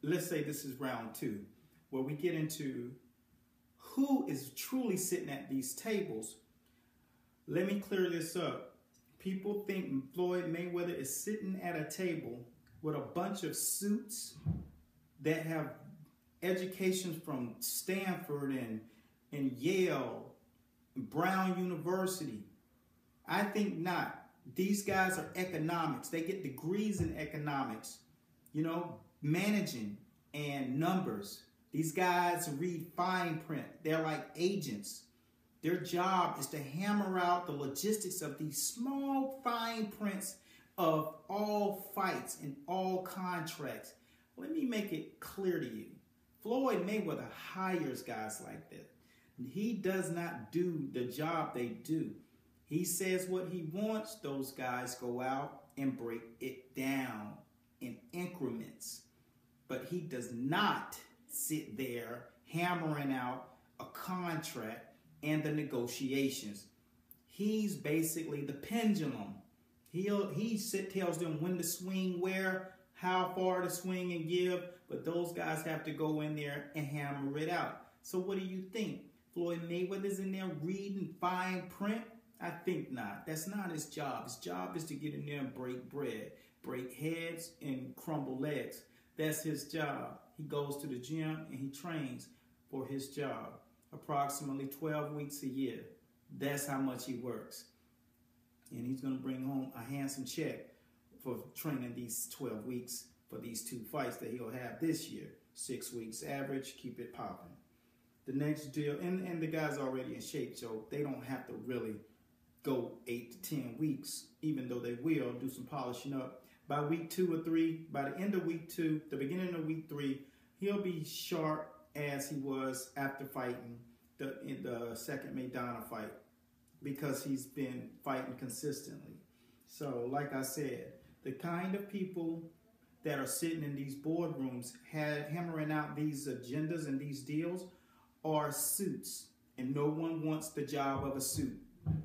let's say this is round two, where we get into who is truly sitting at these tables. Let me clear this up. People think Floyd Mayweather is sitting at a table with a bunch of suits that have educations from Stanford and Yale, Brown University. I think not. These guys are economics. They get degrees in economics, you know, managing and numbers. These guys read fine print. They're like agents. Their job is to hammer out the logistics of these small fine prints of all fights and all contracts. Let me make it clear to you. Floyd Mayweather hires guys like that. He does not do the job they do. He says what he wants. Those guys go out and break it down in increments. But he does not sit there hammering out a contract and the negotiations. He's basically the pendulum. He tells them when to swing, where, how far to swing and give, but those guys have to go in there and hammer it out. So what do you think? Floyd Mayweather's in there reading fine print? I think not. That's not his job. His job is to get in there and break bread, break heads and crumble legs. That's his job. He goes to the gym and he trains for his job. Approximately 12 weeks a year. That's how much he works. And he's going to bring home a handsome check for training these 12 weeks for these two fights that he'll have this year. 6 weeks average, keep it popping. The next deal, and the guy's already in shape, so they don't have to really go 8 to 10 weeks, even though they will do some polishing up. By week 2 or 3, by the end of week 2, the beginning of week 3, he'll be sharp as he was after fighting in the second Maidana fight, because he's been fighting consistently. So, like I said, the kind of people that are sitting in these boardrooms hammering out these agendas and these deals are suits. And no one wants the job of a suit,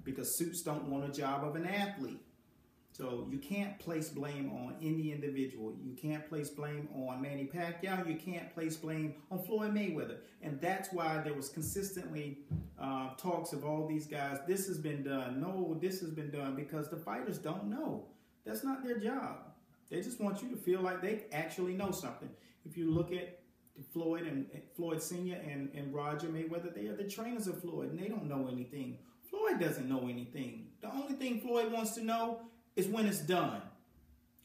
because suits don't want a job of an athlete. So you can't place blame on any individual. You can't place blame on Manny Pacquiao. You can't place blame on Floyd Mayweather. And that's why there was consistently talks of all these guys. This has been done. No, this has been done, because the fighters don't know. That's not their job. They just want you to feel like they actually know something. If you look at Floyd and Floyd Sr. and Roger Mayweather, they are the trainers of Floyd, and they don't know anything. Floyd doesn't know anything. The only thing Floyd wants to know is when it's done,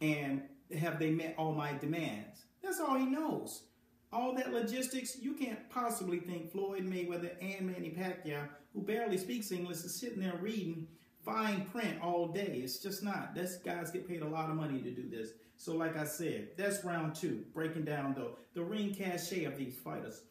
and have they met all my demands. That's all he knows. All that logistics, you can't possibly think Floyd Mayweather and Manny Pacquiao, who barely speaks English, is sitting there reading fine print all day. It's just not. These guys get paid a lot of money to do this. So like I said, that's round 2, breaking down the ring cachet of these fighters.